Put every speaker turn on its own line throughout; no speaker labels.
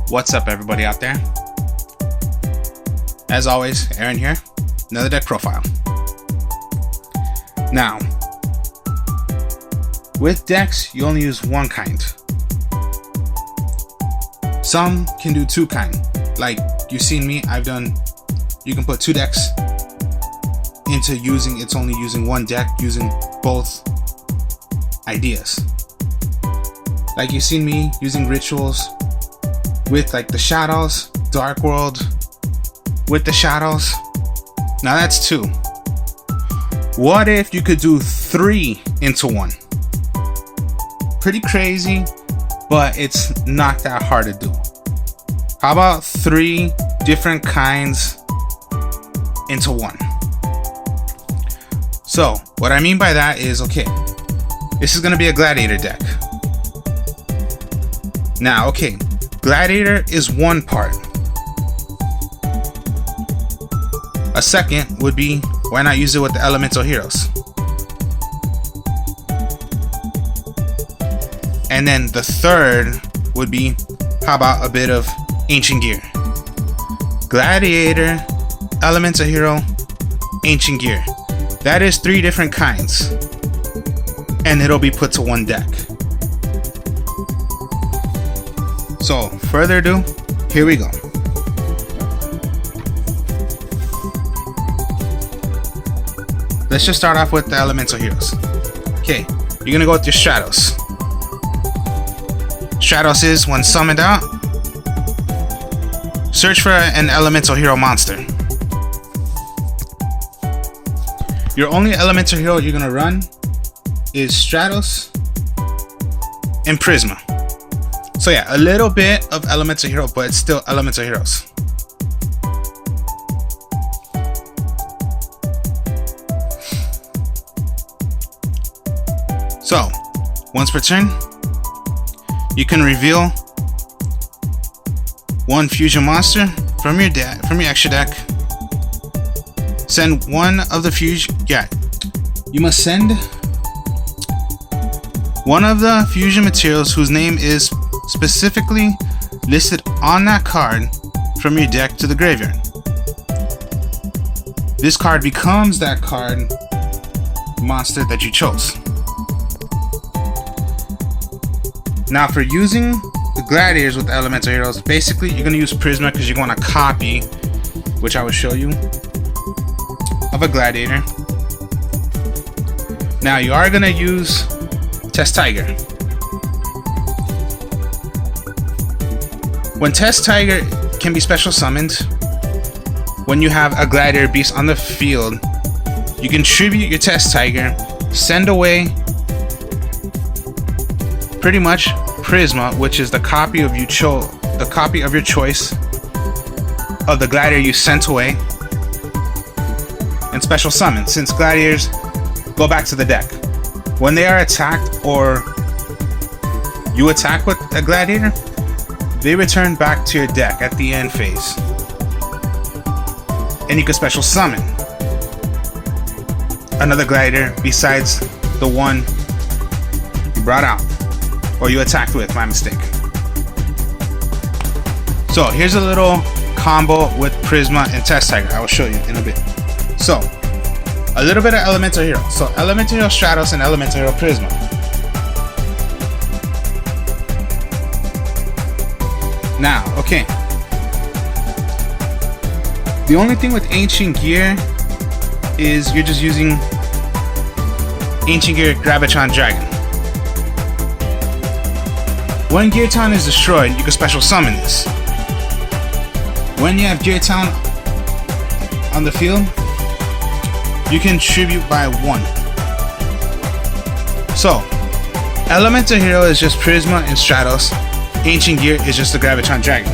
What's up, everybody out there? As always, Aaron here, another deck profile. Now, with decks, you only use one kind. Some can do two kind. Like you've seen me, you can put two decks into it's only using one deck, using both ideas. Like you've seen me using rituals with like the shadows, Dark World with the shadows. Now that's two. What if you could do three into one? Pretty crazy, but it's not that hard to do. How about three different kinds into one? So what I mean by that is, okay, this is going to be a Gladiator deck. Now, okay, Gladiator is one part. A second would be, why not use it with the elemental heroes? And then the third would be, how about a bit of ancient gear? Gladiator, elemental hero, ancient gear. That is three different kinds. And it'll be put to one deck. So, further ado, here we go. Let's just start off with the elemental heroes. Okay, you're gonna go with your Stratos. Stratos is, when summoned out, search for an elemental hero monster. Your only elemental hero you're gonna run is Stratos and Prisma. So yeah, a little bit of elemental hero, but it's still elemental heroes. So, once per turn, you can reveal one fusion monster from your extra deck. Send one of the fusion. Yeah, you must send one of the fusion materials whose name is specifically listed on that card from your deck to the graveyard. This card becomes that card monster that you chose. Now, for using the Gladiators with the elemental heroes, basically you're going to use Prisma because you're going to copy, which I will show you, of a Gladiator. Now you are going to use Test Tiger. When Test Tiger can be special summoned, when you have a Gladiator beast on the field, you can tribute your Test Tiger, send away pretty much Prisma, which is the copy of your choice of the Gladiator you sent away, and special summon, since Gladiators go back to the deck. When they are attacked or you attack with a Gladiator, they return back to your deck at the end phase. And you can special summon another Gladiator besides the one you brought out or you attacked with by mistake. So here's a little combo with Prisma and Test Tiger. I will show you in a bit. So, a little bit of elemental hero. So elemental hero Stratos and elemental hero Prisma. Now, okay. The only thing with ancient gear is you're just using ancient gear Gravitron Dragon. When Gear Town is destroyed, you can special summon this. When you have Gear Town on the field, you can tribute by one. So, elemental hero is just Prisma and Stratos. Ancient gear is just the Gravitron Dragon.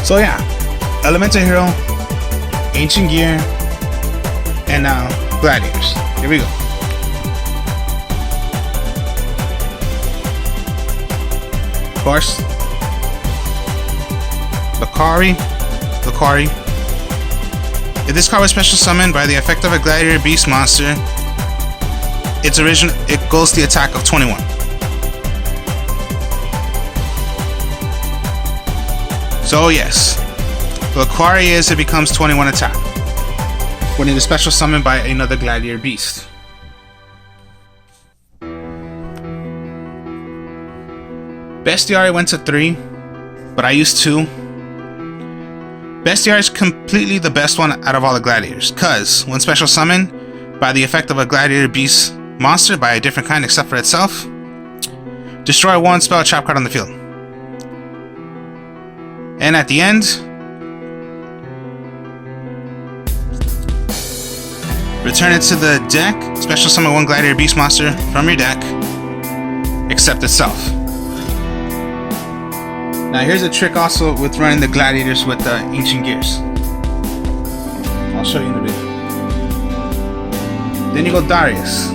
So yeah, elemental hero, ancient gear, and now Gladiators. Here we go. Of course, Lakari. If this card was special summoned by the effect of a Gladiator Beast monster, it goes the attack of 21. So yes, the Quarry is it becomes 21 attack when it is special summoned by another Gladiator beast. Bestiary went to 3, but I used 2. Bestiary is completely the best one out of all the Gladiators, cause when special summoned by the effect of a Gladiator beast monster by a different kind except for itself, destroy 1 spell trap card on the field. And at the end, return it to the deck, special summon 1 Gladiator beast monster from your deck, except itself. Now here's a trick also with running the Gladiators with the Ancient Gears. I'll show you in a bit. Then you go Darius.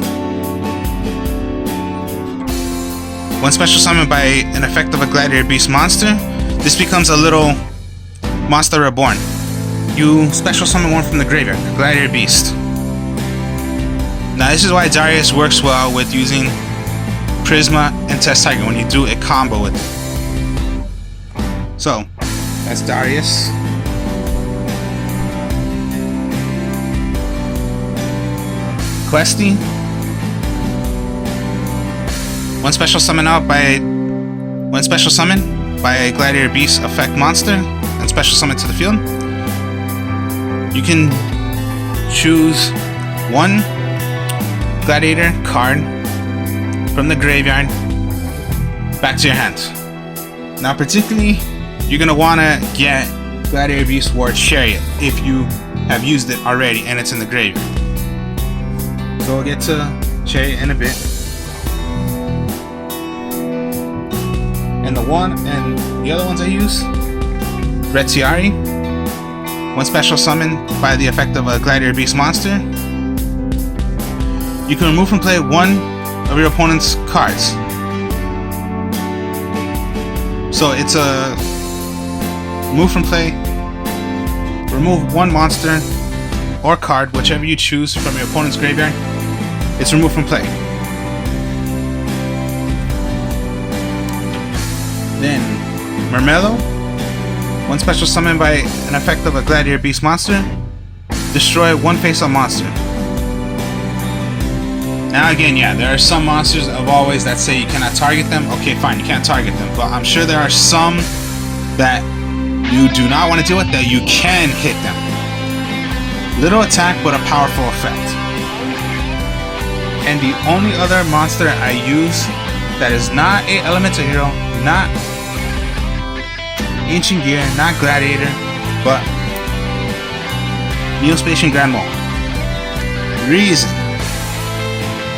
When special summoned by an effect of a Gladiator beast monster, this becomes a little monster reborn. You special summon 1 from the graveyard, Gladiator beast. Now this is why Darius works well with using Prisma and Test Tiger when you do a combo with it. So, that's Darius. Questy. When special summoned by a Gladiator Beast effect monster and special summon to the field, you can choose 1 Gladiator card from the graveyard back to your hand. Now particularly, you're going to want to get Gladiator Beast Ward Chariot if you have used it already and it's in the graveyard. So we'll get to Chariot in a bit. And the other ones I use, Retiari. When special summoned by the effect of a Gladiator Beast monster, you can remove from play 1 of your opponent's cards. So it's a remove from play, remove 1 monster or card, whichever you choose from your opponent's graveyard. It's removed from play. Then Mermello, when special summoned by an effect of a Gladiator Beast monster, destroy 1 face-up monster. Now again, yeah, there are some monsters of always that say you cannot target them. Okay, fine, you can't target them, but I'm sure there are some that you do not want to deal with that you can hit them. Little attack, but a powerful effect. And the only other monster I use that is not a elemental hero, not Ancient Gear, not Gladiator, but Neospatian Grand Maul. Reason: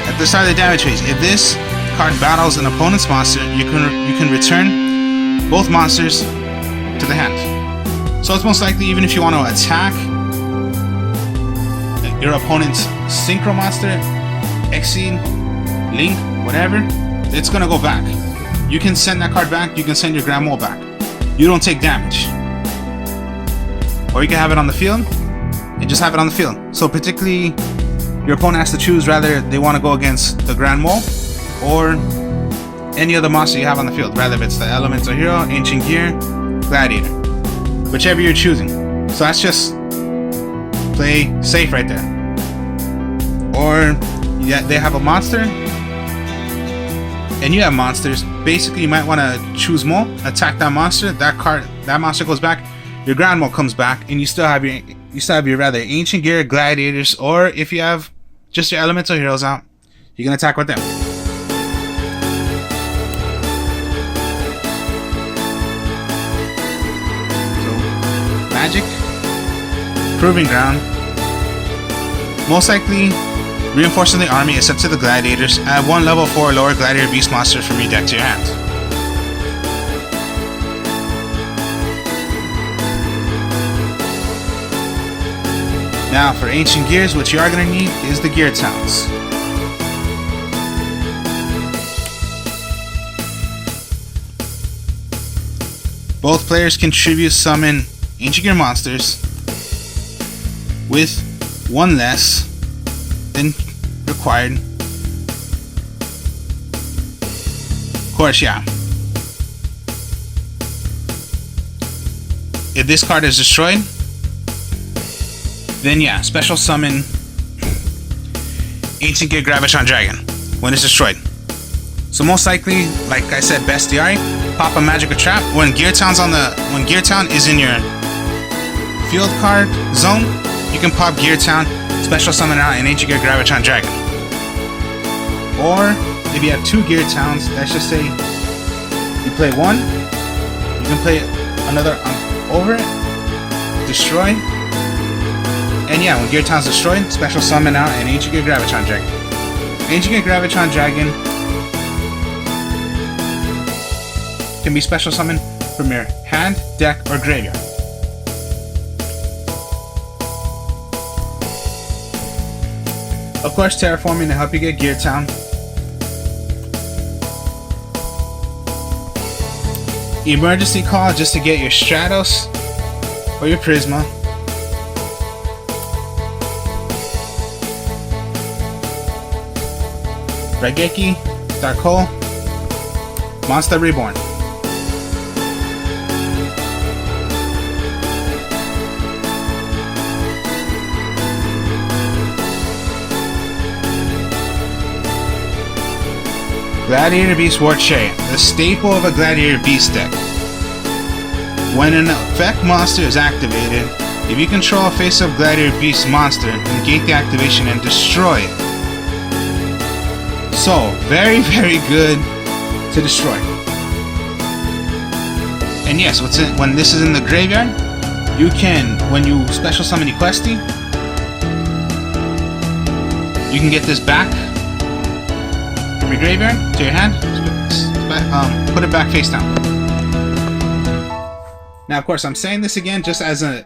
at the start of the damage phase, if this card battles an opponent's monster, you can return both monsters to the hand. So it's most likely, even if you want to attack your opponent's Synchro monster, Exceed, Link, whatever, it's gonna go back. You can send that card back, you can send your Grand Mole back. You don't take damage. Or you can have it on the field and just have it on the field. So particularly, your opponent has to choose rather they want to go against the Grand Mole or any other monster you have on the field, rather if it's the Elemental Hero, Ancient Gear, Gladiator, whichever you're choosing. So that's just play safe right there. Or yeah, they have a monster and you have monsters. Basically, you might want to choose Mole, attack that monster. That monster goes back. Your Grand Mole comes back, and you still have your rather Ancient Gear, Gladiators, or if you have just your Elemental Heroes out, you can attack with them. So, Magic, Proving Ground. Most likely, reinforcing the army except to the Gladiators. Add 1 level 4 or lower Gladiator Beast monster from your deck to your hand. Now for Ancient Gears, what you are going to need is the Gear Towns. Both players contribute summon Ancient Gear monsters with 1 less than required. Of course, yeah. if this card is destroyed, then yeah, special summon Ancient Gear Gravitron Dragon when it's destroyed. So most likely, like I said, Bestiary, pop a Magic or Trap. When Gear Town is in your field card zone, you can pop Gear Town, special summon out an Ancient Gear Gravitron Dragon. Or if you have 2 Gear Towns, let's just say you play one, you can play another over it, destroy, and yeah, when Gear Town's destroyed, special summon out an Ancient Gear Gravitron Dragon. Ancient Gear Gravitron Dragon can be special summoned from your hand, deck, or graveyard. Of course, terraforming to help you get Gear Town. Emergency Call just to get your Stratos or your Prisma. Raigeki, Dark Hole, Monster Reborn. Gladiator Beast War Chariot, the staple of a Gladiator Beast deck. When an effect monster is activated, if you control a face-up Gladiator Beast monster, negate the activation and destroy it. So, very, very good to destroy. And yes, when this is in the graveyard, you can, when you special summon Equesti, you can get this back from your graveyard to your hand, put it back face down. Now, of course, I'm saying this again just as a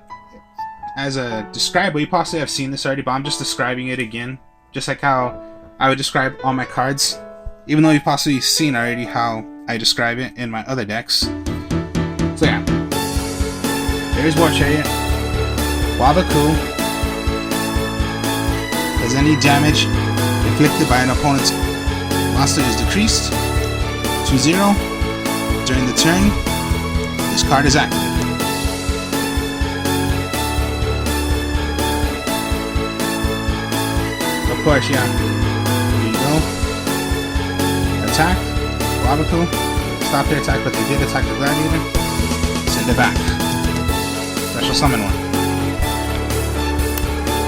describe. You possibly have seen this already, but I'm just describing it again, just like how I would describe all my cards, even though you've possibly seen already how I describe it in my other decks. So yeah, there's War Chariot. Wabaku. As any damage inflicted by an opponent's monster is decreased 2-0 during the turn, this card is activated. Of course, yeah. Here you go. Attack. Wabaku. Stop their attack, but they did attack the Gladiator. Send it back. Special summon one.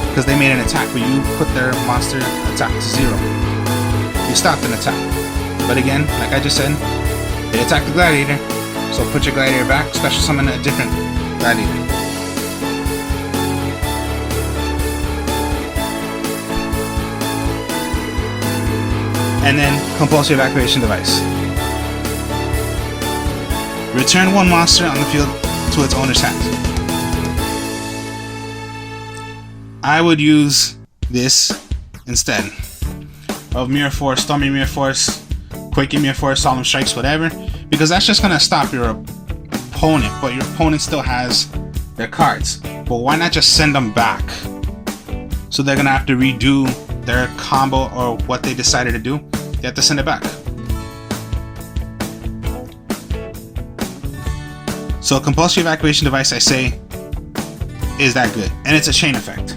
Because they made an attack where you put their monster attack to 0. You stopped an attack. But again, like I just said, they attacked the Gladiator. So put your Gladiator back, special summon a different Gladiator. And then compulsory evacuation device. Return one monster on the field to its owner's hand. I would use this instead of Mirror Force, Stormy Mirror Force, Quaking Mirror Force, Solemn Strikes, whatever, because that's just gonna stop your opponent, but your opponent still has their cards. But why not just send them back? So they're gonna have to redo their combo or what they decided to do. They have to send it back. So a compulsory evacuation device, I say, is that good, and it's a chain effect.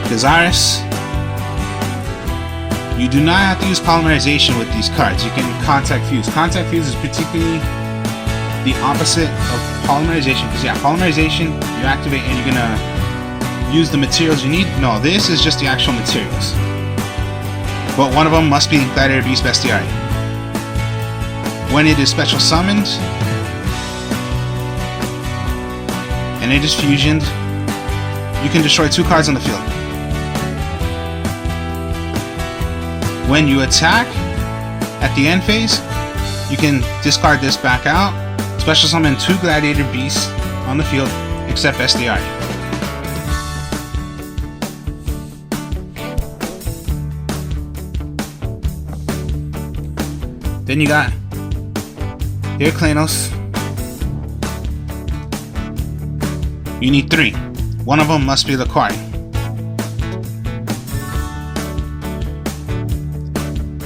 Desirous. You do not have to use polymerization with these cards. You can contact fuse. Contact fuse is particularly the opposite of polymerization, because yeah, polymerization you activate and you're gonna use the materials you need. No, this is just the actual materials. But one of them must be Gladiator Beast Bestiary. When it is special summoned and it is fusioned, you can destroy 2 cards on the field. When you attack at the end phase, you can discard this back out, special summon 2 Gladiator Beasts on the field, except Bestiary. Then you got here Klanos, You need 3. One of them must be the card.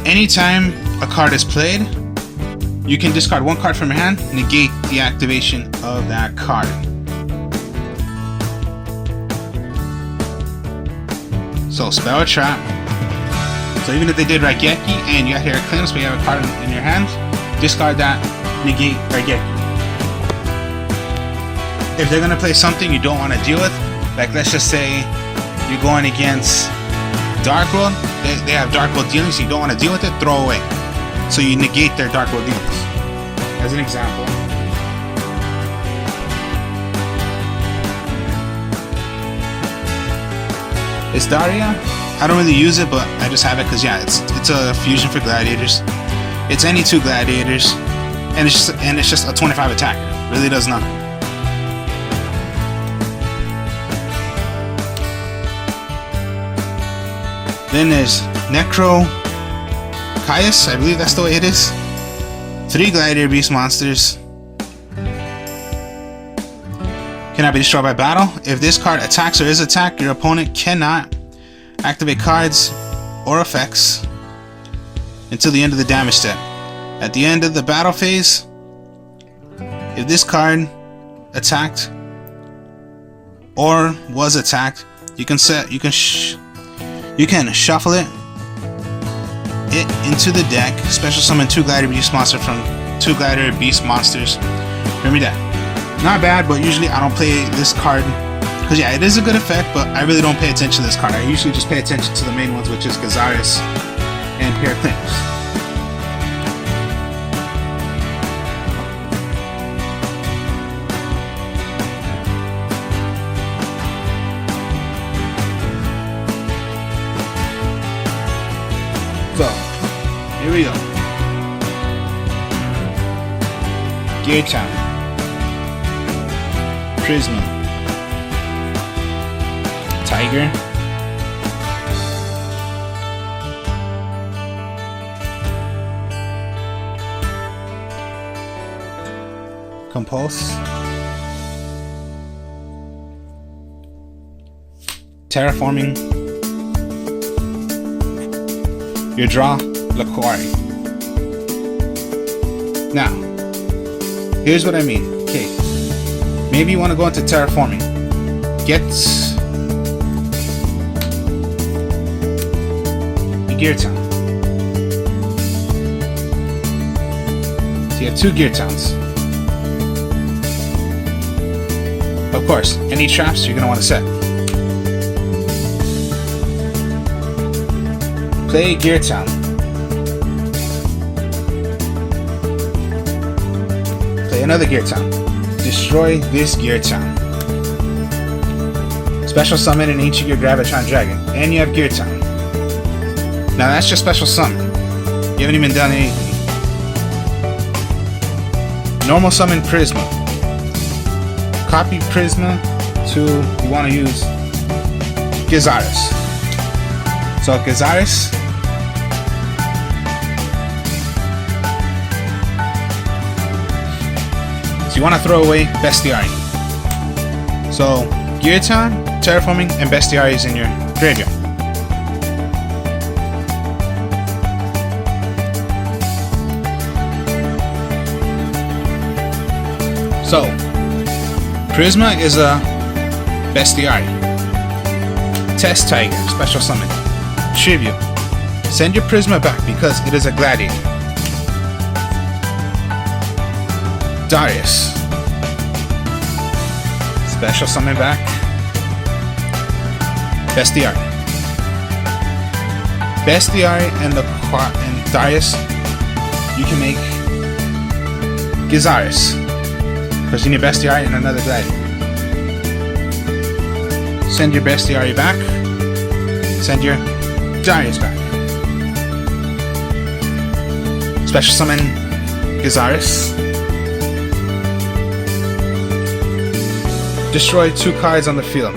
Anytime a card is played, you can discard 1 card from your hand, negate the activation of that card. So spell a trap. So even if they did Raigeki and you got here Eclipse, but you have a card in your hand, discard that, negate Raigeki. If they're gonna play something you don't want to deal with, like let's just say you're going against Dark World, they have Dark World dealings, so you don't want to deal with it, throw away. So you negate their Dark World dealings. As an example. It's Daria. I don't really use it, but I just have it because yeah, it's a fusion for gladiators. It's any 2 gladiators, and it's just a 25 attack. It really does nothing. Then there's Necro Caius, I believe that's the way it is. 3 gladiator beast monsters. Cannot be destroyed by battle. If this card attacks or is attacked, your opponent cannot activate cards or effects until the end of the damage step. At the end of the battle phase, if this card attacked or was attacked, you can shuffle it into the deck. Special summon 2 gladiator beast monsters from 2 gladiator beast monsters from your deck. Not bad, but usually I don't play this card because yeah, it is a good effect, but I really don't pay attention to this card. I usually just pay attention to the main ones, which is Gazaris and Periclinus. So, here we go. Gear Town. Prisma. Tiger. Compulse. Terraforming. Your draw, Laquari. Now, here's what I mean. Okay, maybe you want to go into terraforming. Get a gear town. So you have 2 gear towns. Of course, any traps you're going to want to set. Play Gear Town. Play another Gear Town. Destroy this Gear Town. Special summon an ancient Gear Gravitron Dragon. And you have Gear Town. Now that's just special summon. You haven't even done anything. Normal summon Prisma. Copy Prisma to, you want to use Gazaris. So Gazaris, so you want to throw away Bestiary. So Gear Town, Terraforming, and Bestiary is in your graveyard. So Prisma is a Bestiary. Test Tiger, special summon. Tribute. Send your Prisma back because it is a Gladiator. Darius. Special summon back. Bestiary. Bestiary and Darius, you can make Gazaris. Because you need Bestiary and another Gladiator. Send your Bestiary back. Send your Darius back. Special summon Gazaris. Destroy 2 cards on the field.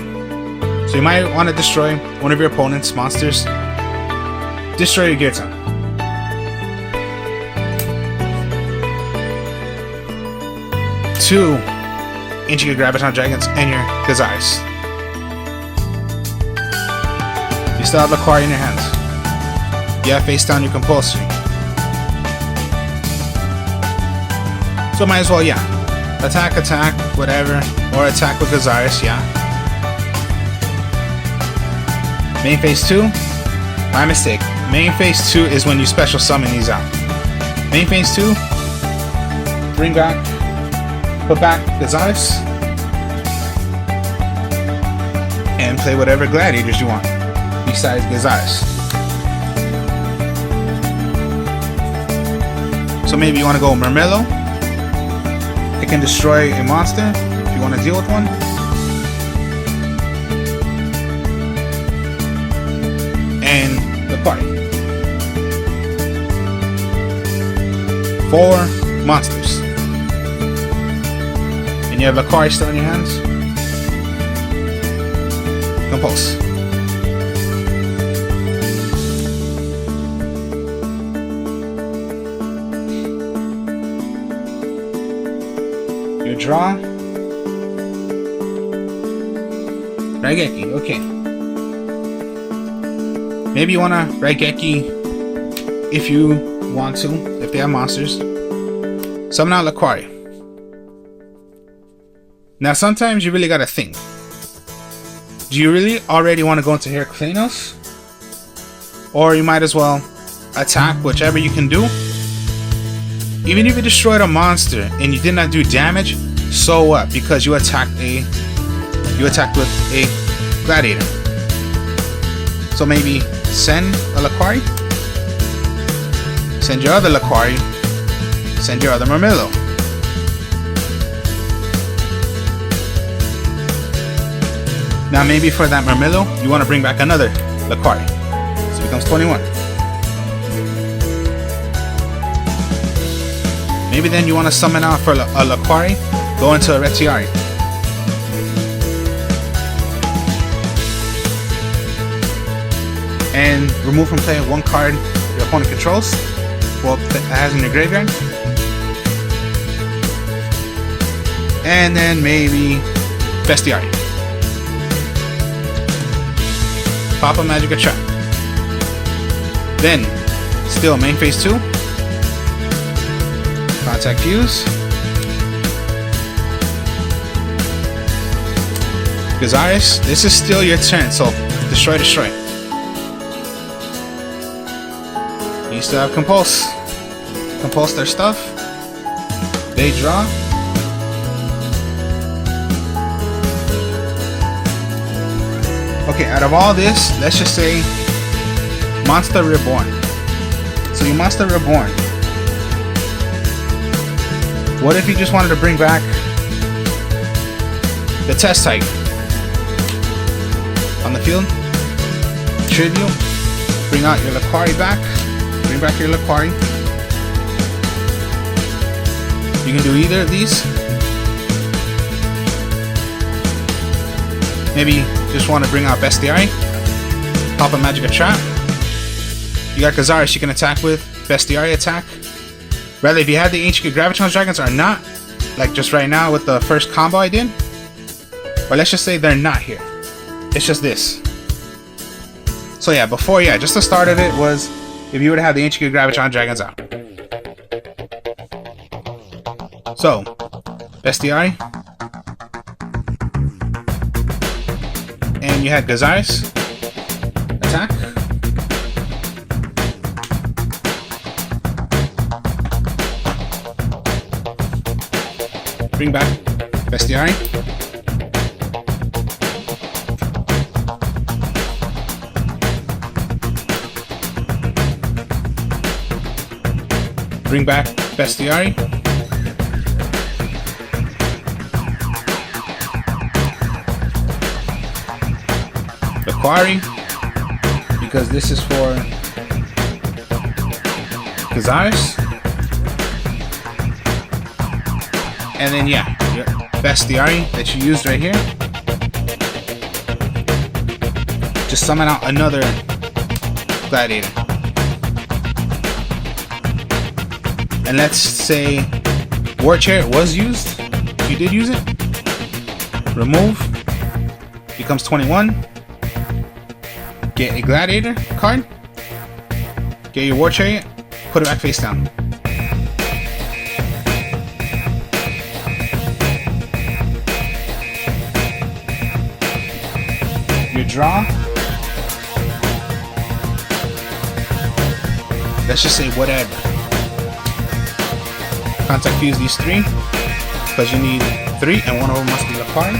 So you might want to destroy one of your opponent's monsters. Destroy your Gear Town. Two Ancient Graviton Dragons and your Gazars. You still have Laquari in your hands. You have face down your Compulsory. So might as well, yeah. Attack, whatever. Or attack with Gazars, yeah. Main phase 2. My mistake. Main phase 2 is when you special summon these out. Main phase 2. Bring back. Put back Gazars. And play whatever Gladiators you want. Besides Gazars. So maybe you want to go Murmillo. It can destroy a monster if you want to deal with one. And the party. 4 monsters. And you have Laquari still in your hands. Compulse. Your draw. Raigeki, okay. Maybe you wanna Raigeki if you want to, if they have monsters. Summon out Laquari. Now sometimes you really gotta think. Do you really already want to go into Heraclenos? Or you might as well attack whichever you can do. Even if you destroyed a monster and you did not do damage, so what? Because you attacked with a Gladiator. So maybe send a Laquari, send your other Laquari, send your other Murmillo. Now maybe for that Murmillo, you want to bring back another Laquari. So it becomes 21. Maybe then you want to summon out for a Laquari, go into a Retiari. And remove from play 1 card your opponent controls, well, that has in your graveyard. And then maybe Bestiari. Pop a Magic Trap. Then, still main phase 2. Contact Fuse. Gazars, this is still your turn, so destroy. You still have Compulse. Compulse their stuff. They draw. Okay, out of all this, let's just say Monster Reborn. So you Monster Reborn. What if you just wanted to bring back the Test Type on the field? Tribute. Bring out your Laquari back. Bring back your Laquari. You can do either of these. Maybe just want to bring out Bestiari. Pop a Magic Trap. You got Gazars you can attack with. Bestiari attack. Rather, if you have the Ancient Graviton Dragons or not, like just right now with the first combo I did, or let's just say they're not here. It's just this. So yeah, before, yeah, just the start of it was if you would have the Ancient Graviton Dragons out. So, Bestiari. And you had Gazars. Attack. Bring back Bestiari. Bring back Bestiari. Laquari, because this is for Gazars. And then yeah, your Bestiari that you used right here. Just summon out another Gladiator. And let's say War Chariot was used. You did use it. Remove. Becomes 21. Get a Gladiator card. Get your War Chariot. Put it back face down. Your draw. Let's just say whatever. Contact fuse these 3 because you need 3 and one of them must be a card.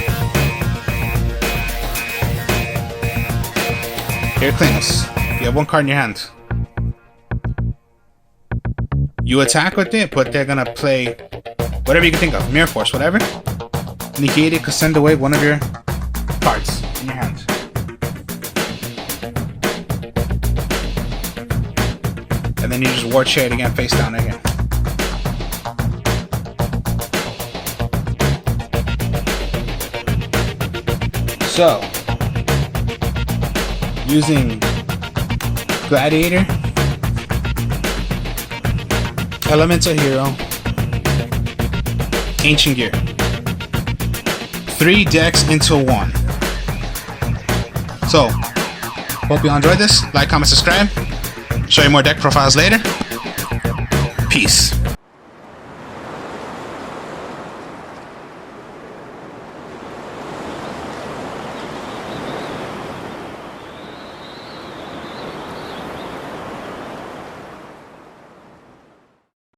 Here it clings. You have 1 card in your hand. You attack with it, but they're gonna play whatever you can think of. Mirror Force, whatever. Negate it, cause send away one of your cards in your hand. And then you just War Chariot again, face down again. So, using Gladiator, Elemental Hero, Ancient Gear. 3 decks into 1. So, hope you enjoyed this. Like, comment, subscribe. Show you more deck profiles later. Peace.